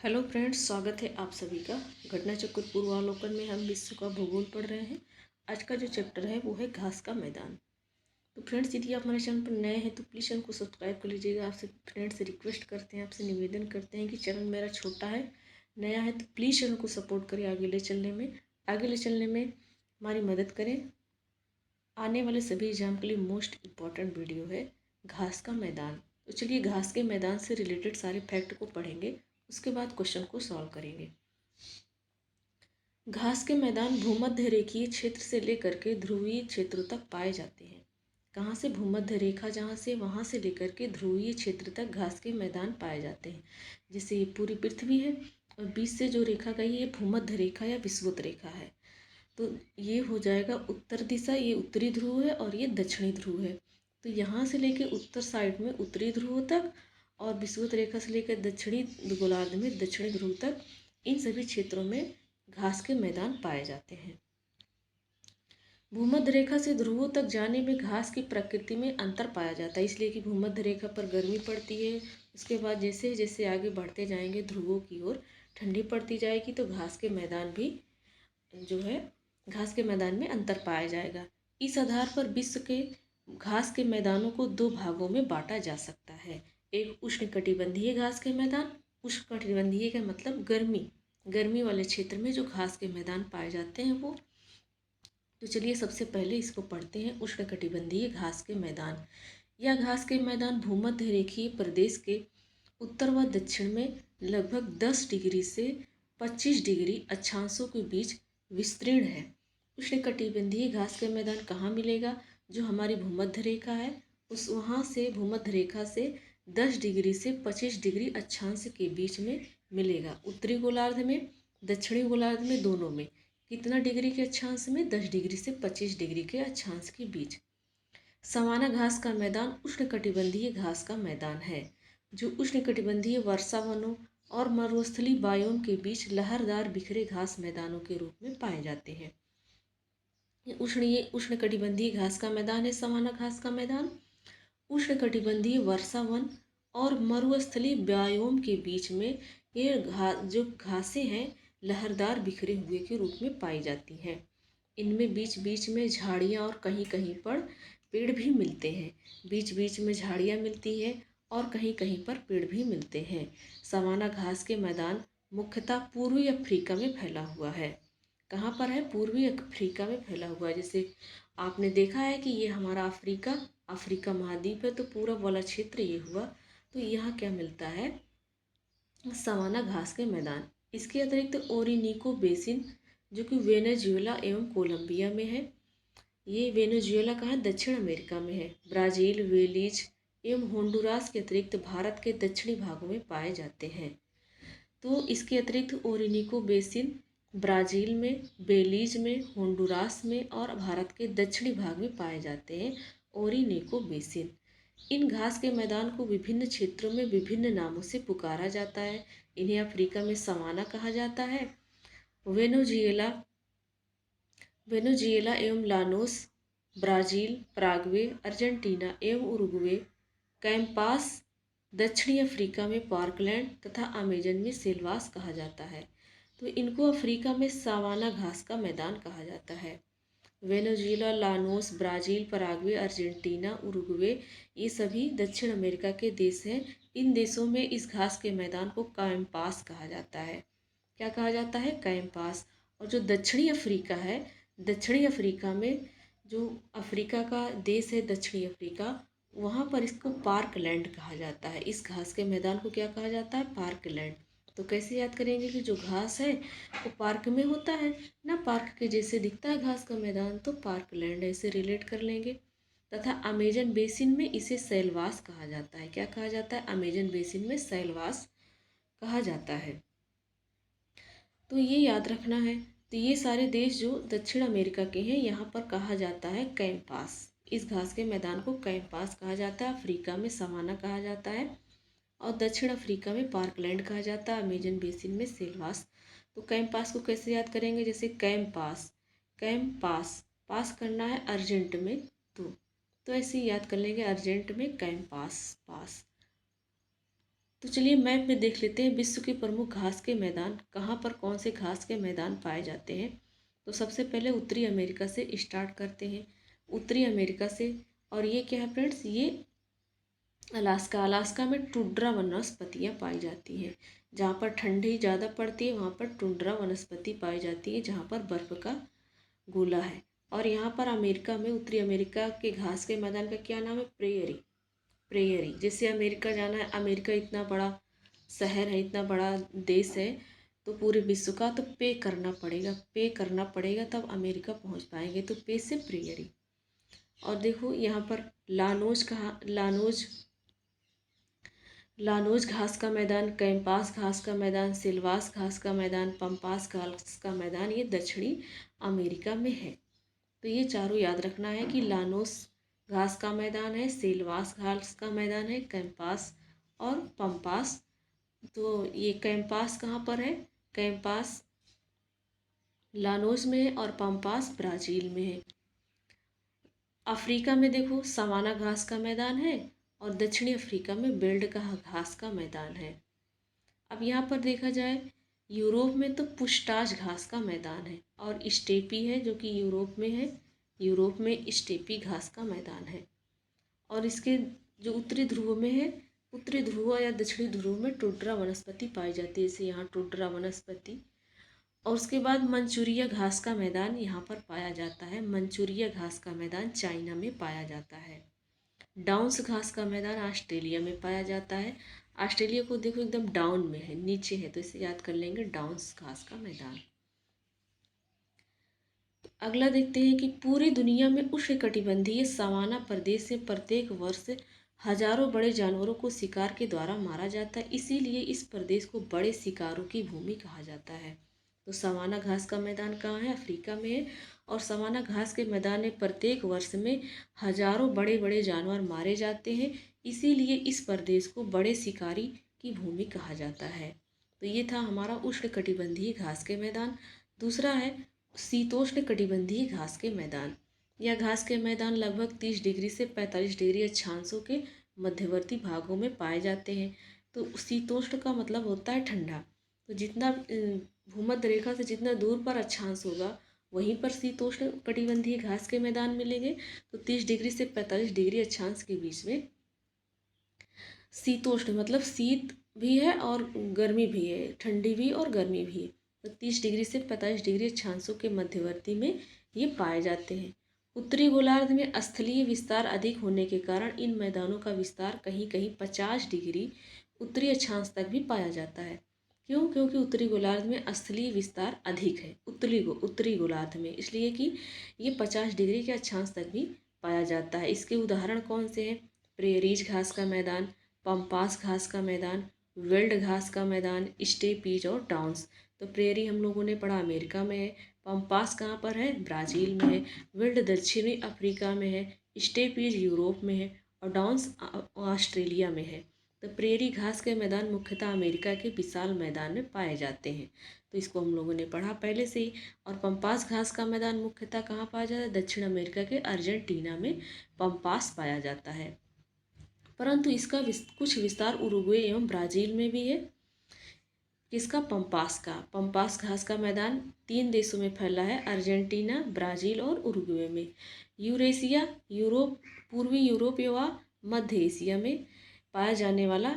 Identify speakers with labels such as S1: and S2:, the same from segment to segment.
S1: Hello friends, स्वागत है आप सभी का। घटना चक्र पूर्वावलोकन में हम विश्व का भूगोल पढ़ रहे हैं। आज का जो चैप्टर है वो है घास का मैदान। तो फ्रेंड्स, यदि आप हमारे चैनल पर नए हैं तो प्लीज़ चैनल को सब्सक्राइब कर लीजिएगा। आपसे फ्रेंड्स से रिक्वेस्ट करते हैं, आपसे निवेदन करते हैं कि चैनल मेरा छोटा है, नया है, तो प्लीज़ चैनल को सपोर्ट करें। आगे ले चलने में हमारी मदद करें। आने वाले सभी एग्जाम के लिए मोस्ट इम्पॉर्टेंट वीडियो है घास का मैदान। तो चलिए घास के मैदान से रिलेटेड सारे फैक्ट को पढ़ेंगे, उसके बाद क्वेश्चन को सॉल्व करेंगे। घास के मैदान भूमध्य रेखीय क्षेत्र से लेकर के ध्रुवीय क्षेत्रों तक पाए जाते हैं। कहाँ से? भूमध्य रेखा जहाँ से, वहाँ से लेकर के ध्रुवीय क्षेत्र तक घास के मैदान पाए जाते हैं। जैसे ये पूरी पृथ्वी है और बीच से जो रेखा गई ये भूमध्य रेखा या विषुवत रेखा है। तो ये हो जाएगा उत्तर दिशा, ये उत्तरी ध्रुव है और ये दक्षिणी ध्रुव है। तो यहाँ से लेकर उत्तर साइड में उत्तरी ध्रुव तक और विषुवत रेखा से लेकर दक्षिणी गोलार्ध में दक्षिणी ध्रुव तक, इन सभी क्षेत्रों में घास के मैदान पाए जाते हैं। भूमध्य रेखा से ध्रुवों तक जाने में घास की प्रकृति में अंतर पाया जाता है, इसलिए कि भूमध्य रेखा पर गर्मी पड़ती है, उसके बाद जैसे जैसे आगे बढ़ते जाएंगे ध्रुवों की ओर ठंडी पड़ती जाएगी, तो घास के मैदान भी जो है घास के मैदान में अंतर पाया जाएगा। इस आधार पर विश्व के घास के मैदानों को दो भागों में बांटा जा सकता है। एक उष्णकटिबंधीय घास के मैदान, उष्णकटिबंधीय का मतलब गर्मी वाले क्षेत्र में जो घास के मैदान पाए जाते हैं वो। तो चलिए सबसे पहले इसको पढ़ते हैं, उष्णकटिबंधीय घास के मैदान। यह घास के मैदान भूमध्य रेखीय प्रदेश के उत्तर व दक्षिण में लगभग 10 डिग्री से 25 डिग्री अक्षांशों के बीच विस्तीर्ण है। उष्णकटिबंधीय घास का मैदान कहाँ मिलेगा? जो हमारी भूमध्य रेखा है उस वहाँ से, भूमध्य रेखा से 10 डिग्री से 25 डिग्री अक्षांश के बीच में मिलेगा। उत्तरी गोलार्ध में, दक्षिणी गोलार्ध में, दोनों में। कितना डिग्री के अक्षांश में? 10 डिग्री से 25 डिग्री के अक्षांश के बीच। सवाना घास का मैदान उष्णकटिबंधीय घास का मैदान है जो उष्णकटिबंधीय वर्षा वनों और मरुस्थलीय बायोम के बीच लहरदार बिखरे घास मैदानों के रूप में पाए जाते हैं। ये उष्णकटिबंधीय घास का मैदान है, सवाना घास का मैदान। उष्णकटिबंधीय वर्षा वन और मरुस्थलीय बायोम के बीच में ये जो घासें हैं लहरदार बिखरे हुए के रूप में पाई जाती हैं। इनमें बीच बीच में झाड़ियाँ और कहीं कहीं पर पेड़ भी मिलते हैं। बीच बीच में झाड़ियाँ मिलती हैं और कहीं कहीं पर पेड़ भी मिलते हैं। सवाना घास के मैदान मुख्यतः पूर्वी अफ्रीका में फैला हुआ है। कहाँ पर है? पूर्वी अफ्रीका में फैला हुआ है। जैसे आपने देखा है कि ये हमारा अफ्रीका महाद्वीप है, तो पूरा वाला क्षेत्र ये हुआ। तो यहाँ क्या मिलता है? सवाना घास के मैदान। इसके अतिरिक्त ओरिनिको बेसिन जो कि वेनेजुएला एवं कोलंबिया में है। ये वेनेजुएला कहाँ है? दक्षिण अमेरिका में है। ब्राज़ील, बेलीज एवं होंडुरास के अतिरिक्त भारत के दक्षिणी भागों में पाए जाते हैं। तो इसके अतिरिक्त ओरिनिको बेसिन ब्राज़ील में, बेलीज में, होंडुरास में और भारत के दक्षिणी भाग में पाए जाते हैं। ओरिनिको बेसिन। इन घास के मैदान को विभिन्न क्षेत्रों में विभिन्न नामों से पुकारा जाता है। इन्हें अफ्रीका में सवाना कहा जाता है। वेनेजुएला एवं लानोस, ब्राज़ील, पराग्वे, अर्जेंटीना एवं उरुग्वे, कैम्पास, दक्षिणी अफ्रीका में पार्कलैंड तथा अमेजन में सेलवास कहा जाता है। तो इनको अफ्रीका में सवाना घास का मैदान कहा जाता है। Venezuela, Llanos, Brazil, Paraguay, Argentina, Uruguay ये सभी दक्षिण अमेरिका के देश हैं। इन देशों में इस घास के मैदान को कैम्पास कहा जाता है। क्या कहा जाता है? कैम्पास। और जो दक्षिणी अफ्रीका है, दक्षिणी अफ्रीका में जो अफ्रीका का देश है दक्षिणी अफ्रीका, वहाँ पर इसको पार्कलैंड कहा जाता है। इस घास के मैदान को क्या कहा जाता है? पार्कलैंड। तो कैसे याद करेंगे कि जो घास है वो पार्क में होता है ना, पार्क के जैसे दिखता है घास का मैदान, तो पार्कलैंड ऐसे रिलेट कर लेंगे। तथा अमेजन बेसिन में इसे सैलवास कहा जाता है। क्या कहा जाता है? अमेजन बेसिन में सैलवास कहा जाता है। तो ये याद रखना है। तो ये सारे देश जो दक्षिण अमेरिका के हैं यहाँ पर कहा जाता है कैम्पास। इस घास के मैदान को कैम्पास कहा जाता है। अफ्रीका में सवाना कहा जाता है और दक्षिण अफ्रीका में पार्कलैंड कहा जाता है, अमेजन बेसिन में सेलवास। तो कैम्पास को कैसे याद करेंगे? जैसे कैम्पास पास करना है अर्जेंट में, तो ऐसे ही याद कर लेंगे अर्जेंट में कैम्पास पास। तो चलिए मैप में देख लेते हैं विश्व के प्रमुख घास के मैदान कहाँ पर, कौन से घास के मैदान पाए जाते हैं। तो सबसे पहले उत्तरी अमेरिका से स्टार्ट करते हैं। उत्तरी अमेरिका से, और ये क्या है फ्रेंड्स, ये अलास्का। अलास्का में टुंड्रा वनस्पतियाँ पाई जाती हैं। जहाँ पर ठंडी ज़्यादा पड़ती है वहाँ पर टुंड्रा वनस्पति पाई जाती है, जहाँ पर बर्फ़ का गोला है। और यहाँ पर अमेरिका में, उत्तरी अमेरिका के घास के मैदान का क्या नाम है, प्रेयरी। प्रेयरी, जैसे अमेरिका जाना है, अमेरिका इतना बड़ा शहर है, इतना बड़ा देश है, तो पूरे विश्व का तो पे करना पड़ेगा, पे करना पड़ेगा तब अमेरिका पहुँच पाएंगे, तो पे से प्रेयरी। और देखो यहाँ पर लानोज कहा, लानोज घास का मैदान, कैंपास घास का मैदान, सिल्वास घास का मैदान, पंपास घास का मैदान, ये दक्षिणी अमेरिका में है। तो ये चारों याद रखना है कि लानोस घास का मैदान है, सिल्वास घास का मैदान है, कैंपास और पंपास। तो ये कैंपास कहाँ पर है, कैंपास लानोस में है और पंपास ब्राज़ील में है। अफ्रीका में देखो सवाना घास का मैदान है, और दक्षिणी अफ्रीका में बेल्ट का घास का मैदान है। अब यहाँ पर देखा जाए यूरोप में तो पुष्टाज घास का मैदान है, और स्टेपी है जो कि यूरोप में है, यूरोप में स्टेपी घास का मैदान है। और इसके जो उत्तरी ध्रुव में है, उत्तरी ध्रुव या दक्षिणी ध्रुव में टुंड्रा वनस्पति पाई जाती है, जैसे यहाँ टुंड्रा वनस्पति। और उसके बाद मंचूरिया घास का मैदान यहाँ पर पाया जाता है। मंचूरिया घास का मैदान चाइना में पाया जाता है। डाउन्स घास का मैदान ऑस्ट्रेलिया में पाया जाता है। ऑस्ट्रेलिया को देखो एकदम डाउन में है, नीचे है, तो इसे याद कर लेंगे, डाउन्स घास का मैदान। तो अगला देखते हैं कि पूरी दुनिया में उष्णकटिबंधीय सवाना प्रदेश से प्रत्येक वर्ष हजारों बड़े जानवरों को शिकार के द्वारा मारा जाता है, इसीलिए इस प्रदेश को बड़े शिकारों की भूमि कहा जाता है। तो सवाना घास का मैदान कहाँ है, अफ्रीका में है। और सवाना घास के मैदान में प्रत्येक वर्ष में हजारों बड़े बड़े जानवर मारे जाते हैं, इसीलिए इस प्रदेश को बड़े शिकारी की भूमि कहा जाता है। तो ये था हमारा उष्णकटिबंधीय घास के मैदान। दूसरा है शीतोष्ण कटिबंधीय घास के मैदान। यह घास के मैदान लगभग 30 डिग्री से 45 डिग्री अक्षांशों के मध्यवर्ती भागों में पाए जाते हैं। तो शीतोष्ण का मतलब होता है ठंडा। तो जितना भूमध्य रेखा से जितना दूर पर अक्षांश होगा वहीं पर शीतोष्ण कटिबंधीय घास के मैदान मिलेंगे। तो 30 डिग्री से 45 डिग्री अक्षांश के बीच में शीतोष्ण मतलब शीत भी है और गर्मी भी है, ठंडी भी और गर्मी भी है। तो 30 डिग्री से 45 डिग्री अक्षांशों के मध्यवर्ती में ये पाए जाते हैं। उत्तरी गोलार्ध में स्थलीय विस्तार अधिक होने के कारण इन मैदानों का विस्तार कहीं कहीं 50 डिग्री उत्तरी अक्षांश तक भी पाया जाता है। क्यों? क्योंकि उत्तरी गोलार्ध में स्थलीय विस्तार अधिक है उत्तरी गोलार्ध में, इसलिए कि ये 50 डिग्री के अक्षांश तक भी पाया जाता है। इसके उदाहरण कौन से हैं? प्रेरीज घास का मैदान, पंपास घास का मैदान, वेल्ड घास का मैदान, स्टेपीज और डाउन्स। तो प्रेरी हम लोगों ने पढ़ा अमेरिका में है, पंपास कहाँ पर है, ब्राज़ील में है, वेल्ड दक्षिणी अफ्रीका में है, स्टेपीज यूरोप में है और डाउन्स ऑस्ट्रेलिया में है। तो प्रेरी घास के मैदान मुख्यतः अमेरिका के विशाल मैदान में पाए जाते हैं, तो इसको हम लोगों ने पढ़ा पहले से ही। और पंपास घास का मैदान मुख्यतः कहाँ पाया जाता है, दक्षिण अमेरिका के अर्जेंटीना में पंपास पाया जाता है, परंतु इसका कुछ विस्तार उरुग्वे एवं ब्राज़ील में भी है। किसका? पंपास का। पंपास घास का मैदान 3 देशों में फैला है, अर्जेंटीना, ब्राज़ील और उरुग्वे में। यूरेशिया, यूरोप, पूर्वी यूरोप व मध्य एशिया में पाया जाने वाला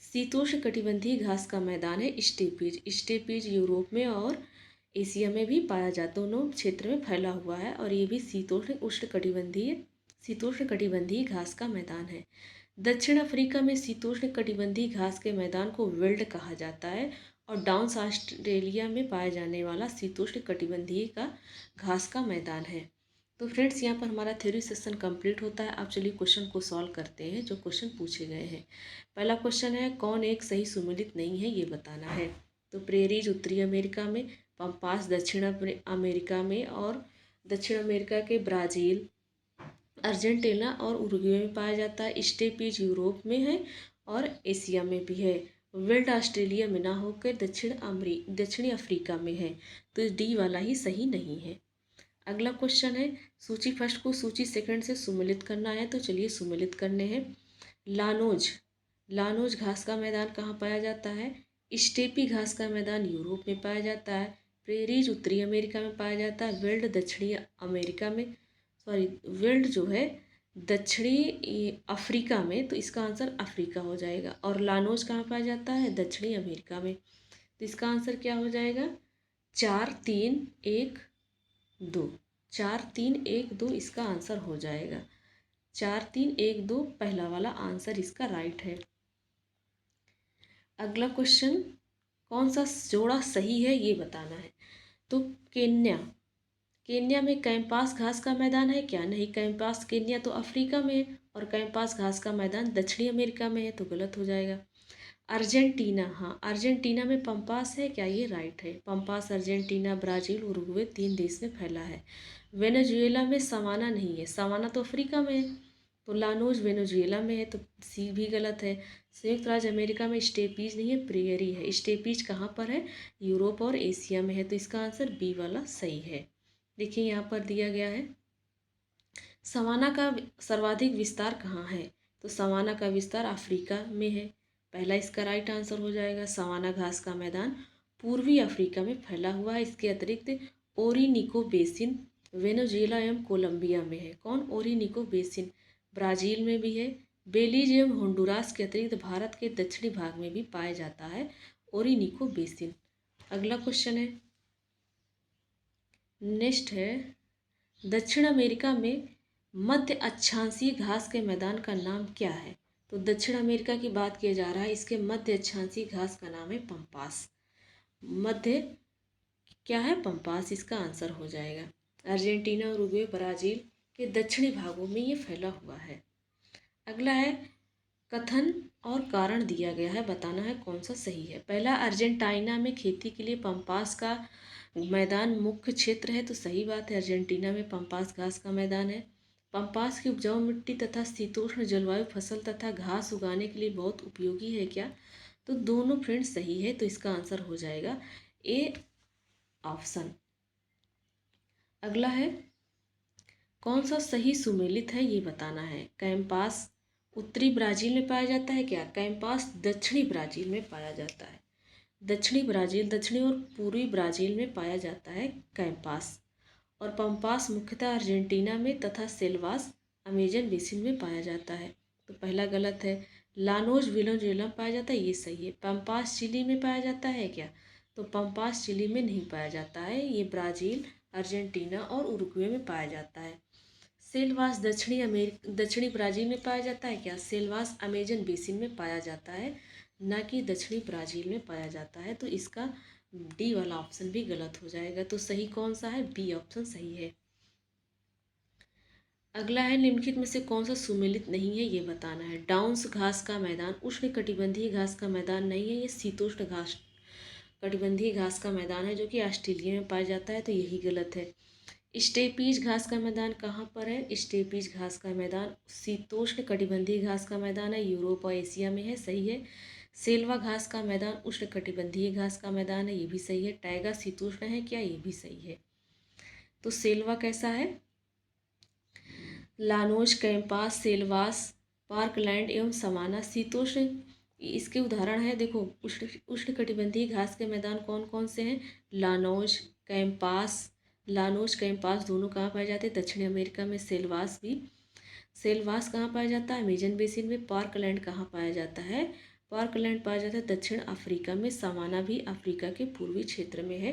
S1: शीतोष्ण कटिबंधीय घास का मैदान है स्टेपीज। स्टेपीज यूरोप में और एशिया में भी पाया जाता, दोनों क्षेत्र में फैला हुआ है, और ये भी शीतोष्ण कटिबंधीय घास का मैदान है। दक्षिण अफ्रीका में शीतोष्ण कटिबंधीय घास के मैदान को वेल्ड कहा जाता है, और डाउन्स ऑस्ट्रेलिया में पाए जाने वाला शीतोष्ण कटिबंधीय का घास का मैदान है। तो फ्रेंड्स यहाँ पर हमारा थ्योरी सेशन कंप्लीट होता है। आप चलिए क्वेश्चन को सॉल्व करते हैं जो क्वेश्चन पूछे गए हैं। पहला क्वेश्चन है कौन एक सही सुमेलित नहीं है, ये बताना है। तो प्रेरीज उत्तरी अमेरिका में, पंपास दक्षिण अमेरिका में और दक्षिण अमेरिका के ब्राज़ील, अर्जेंटीना और उरुग्वे में पाया जाता है। स्टेपीज यूरोप में है और एशिया में भी है। वेल्ड ऑस्ट्रेलिया में ना होकर दक्षिणी अफ्रीका में है, तो डी वाला ही सही नहीं है। अगला क्वेश्चन है सूची फर्स्ट को सूची सेकंड से सुमेलित करना है, तो चलिए सुमेलित करने हैं। लानोज लानोज घास का मैदान कहाँ पाया जाता है? स्टेपी घास का मैदान यूरोप में पाया जाता है। प्रेरीज उत्तरी अमेरिका में पाया जाता है। विल्ड दक्षिणी अमेरिका में, सॉरी, विल्ड जो है दक्षिणी अफ्रीका में, तो इसका आंसर अफ्रीका हो जाएगा। और लानोज कहाँ पाया जाता है? दक्षिणी अमेरिका में। तो इसका आंसर क्या हो जाएगा? 4-3-1-2, 4-3-1-2 इसका आंसर हो जाएगा। 4-3-1-2 पहला वाला आंसर इसका राइट है। अगला क्वेश्चन, कौन सा जोड़ा सही है ये बताना है। तो केन्या, केन्या में कैंपास घास का मैदान है क्या? नहीं, कैंपास केन्या तो अफ्रीका में है और कैंपास घास का मैदान दक्षिणी अमेरिका में है, तो गलत हो जाएगा। अर्जेंटीना, हाँ, अर्जेंटीना में पंपास है क्या? ये राइट है। पंपास अर्जेंटीना, ब्राज़ील, उरुग्वे 3 देश में फैला है। वेनेजुएला में सवाना नहीं है, सवाना तो अफ्रीका में है, तो लानोज वेनेजुएला में है, तो सी भी गलत है। संयुक्त राज्य अमेरिका में स्टेपीज नहीं है, प्रेयरी है। स्टेपीज कहाँ पर है? यूरोप और एशिया में है, तो इसका आंसर बी वाला सही है। देखिए यहाँ पर दिया गया है, सवाना का सर्वाधिक विस्तार कहाँ है? तो सवाना का विस्तार अफ्रीका में है, पहला इसका राइट आंसर हो जाएगा। सवाना घास का मैदान पूर्वी अफ्रीका में फैला हुआ है। इसके अतिरिक्त ओरिनिको बेसिन वेनेजुएला एवं कोलंबिया में है। कौन? ओरिनिको बेसिन ब्राज़ील में भी है। बेलीज एवं होंडुरास के अतिरिक्त भारत के दक्षिणी भाग में भी पाया जाता है ओरिनिको बेसिन। अगला क्वेश्चन है, नेक्स्ट है, दक्षिण अमेरिका में मध्य अक्षांशीय घास के मैदान का नाम क्या है? तो दक्षिण अमेरिका की बात किया जा रहा है, इसके मध्य अक्षांशीय घास का नाम है पंपास। मध्य क्या है? पंपास, इसका आंसर हो जाएगा। अर्जेंटीना, उरुग्वे, ब्राज़ील के दक्षिणी भागों में ये फैला हुआ है। अगला है, कथन और कारण दिया गया है, बताना है कौन सा सही है। पहला, अर्जेंटीना में खेती के लिए पंपास का मैदान मुख्य क्षेत्र है, तो सही बात है, अर्जेंटीना में पंपास घास का मैदान है। पंपास की उपजाऊ मिट्टी तथा शीतोष्ण जलवायु फसल तथा घास उगाने के लिए बहुत उपयोगी है क्या? तो दोनों फ्रेंड सही है, तो इसका आंसर हो जाएगा ए ऑप्शन। अगला है, कौन सा सही सुमेलित है ये बताना है। कैंपास उत्तरी ब्राज़ील में पाया जाता है क्या? कैंपास दक्षिणी ब्राज़ील में पाया जाता है। दक्षिणी ब्राज़ील, दक्षिणी और पूर्वी ब्राज़ील में पाया जाता है कैंपास। और पंपास मुख्यतः अर्जेंटीना में तथा सेल्वास अमेजन बेसिन में पाया जाता है, तो पहला गलत है। लानोज वेनेजुएला में पाया जाता है, ये सही है। पंपास चिली में पाया जाता है क्या? तो पंपास चिली में नहीं पाया जाता है, ये ब्राज़ील, अर्जेंटीना और उरुग्वे में पाया जाता है। सेल्वास दक्षिणी ब्राज़ील में पाया जाता है क्या? सेल्वास अमेजन बेसिन में पाया जाता है, न कि दक्षिणी ब्राज़ील में पाया जाता है, तो इसका डी वाला ऑप्शन भी गलत हो जाएगा। तो सही कौन सा है? बी ऑप्शन सही है। अगला है, निम्नलिखित में से कौन सा सुमेलित नहीं है ये बताना है। डाउन्स घास का मैदान उष्णकटिबंधीय घास का मैदान नहीं है, ये शीतोष्ण घास कटिबंधीय घास का मैदान है, जो कि ऑस्ट्रेलिया में पाया जाता है, तो यही गलत है। स्टेपीज घास का मैदान कहाँ पर है? स्टेपीज घास का मैदान शीतोष्ण कटिबंधीय घास का मैदान है, यूरोप और एशिया में है, सही है। सेल्वा घास का मैदान उष्णकटिबंधीय घास का मैदान है, ये भी सही है। टैगा शीतोष्ण है क्या? ये भी सही है। तो सेल्वा कैसा है? लानोज, कैंपास, सेल्वास, पार्कलैंड एवं सवाना शीतोष्ण इसके उदाहरण है। देखो, उष्णकटिबंधीय घास के मैदान कौन कौन से हैं? लानोज कैंपास दोनों कहाँ पाए जाते हैं? दक्षिण अमेरिका में। सेल्वास भी, सेल्वास कहाँ पाया जाता है? अमेजन बेसिन में। पार्कलैंड कहाँ पाया जाता है? पार्कलैंड पाया जाता है दक्षिण अफ्रीका में। सवाना भी अफ्रीका के पूर्वी क्षेत्र में है।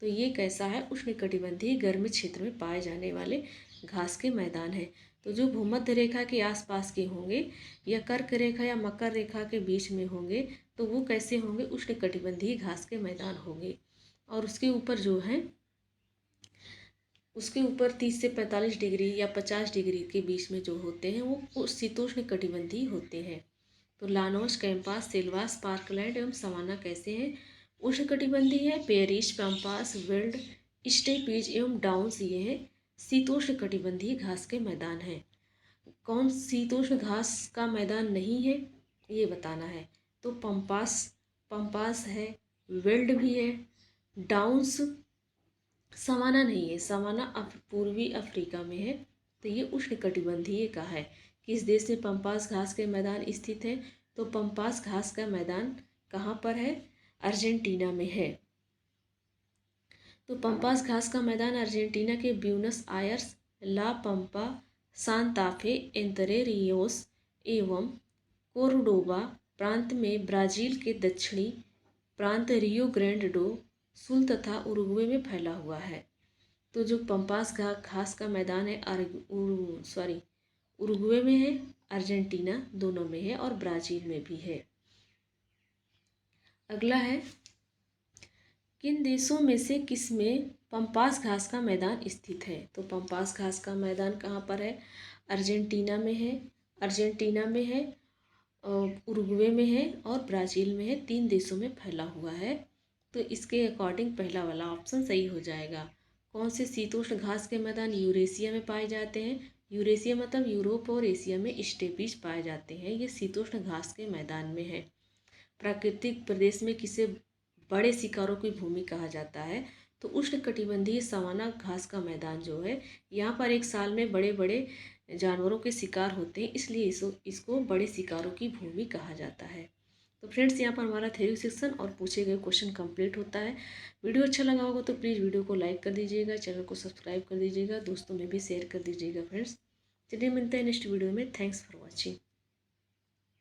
S1: तो ये कैसा है? उष्णकटिबंधीय गर्म क्षेत्र में पाए जाने वाले घास के मैदान है। तो जो भूमध्य रेखा के आसपास के होंगे या कर्क रेखा या मकर रेखा के बीच में होंगे, तो वो कैसे होंगे? उष्णकटिबंधीय घास के मैदान होंगे। और उसके ऊपर जो है, उसके ऊपर 30 से 45 डिग्री या 50 डिग्री के बीच में जो होते हैं वो शीतोष्ण कटिबंधीय होते हैं। तो लानोस, कैंपास, सेल्वास, पार्कलैंड एवं सवाना कैसे हैं? उष्णकटिबंधीय है। पेरिस, पैम्पास, विल्ड, स्टेपीज एवं डाउन्स ये हैं शीतोष्ण कटिबंधीय घास के मैदान हैं। कौन शीतोष्ण घास का मैदान नहीं है ये बताना है। तो पंपास है, विल्ड भी है, डाउन्स, सवाना नहीं है, सवाना पूर्वी अफ्रीका में है, तो ये उष्णकटिबंधीय का है। किस देश में पंपास घास के मैदान स्थित है? तो पंपास घास का मैदान कहाँ पर है? अर्जेंटीना में है। तो पंपास घास का मैदान अर्जेंटीना के ब्यूनस आयर्स, ला पंपा, सांता फे, एंतरे रियोस एवं कोर्डोबा प्रांत में ब्राज़ील के दक्षिणी प्रांत रियो ग्रैंड डो सुल तथा उरुग्वे में फैला हुआ है। तो जो पंपास घास का मैदान है उरुग्वे में है, अर्जेंटीना दोनों में है और ब्राज़ील में भी है। अगला है, किन देशों में से किस में पंपास घास का मैदान स्थित है? तो पंपास घास का मैदान कहाँ पर है? अर्जेंटीना में है, उरुग्वे में है और ब्राज़ील में है। 3 देशों में फैला हुआ है। तो इसके अकॉर्डिंग पहला वाला ऑप्शन सही हो जाएगा। कौन से शीतोष्ण घास के मैदान यूरेशिया में पाए जाते हैं? यूरेशिया मतलब यूरोप और एशिया में स्टेपीज पाए जाते हैं। ये शीतोष्ण घास के मैदान में है। प्राकृतिक प्रदेश में किसे बड़े शिकारों की भूमि कहा जाता है? तो उष्णकटिबंधीय सवाना घास का मैदान जो है, यहाँ पर एक साल में बड़े बड़े जानवरों के शिकार होते हैं, इसलिए इसको बड़े शिकारों की भूमि कहा जाता है। तो फ्रेंड्स, यहाँ पर हमारा थ्योरी सेक्शन और पूछे गए क्वेश्चन कंप्लीट होता है। वीडियो अच्छा लगा होगा तो प्लीज़ वीडियो को लाइक कर दीजिएगा, चैनल को सब्सक्राइब कर दीजिएगा, दोस्तों में भी शेयर कर दीजिएगा। फ्रेंड्स, चलिए मिलते हैं नेक्स्ट वीडियो में। Thanks for watching.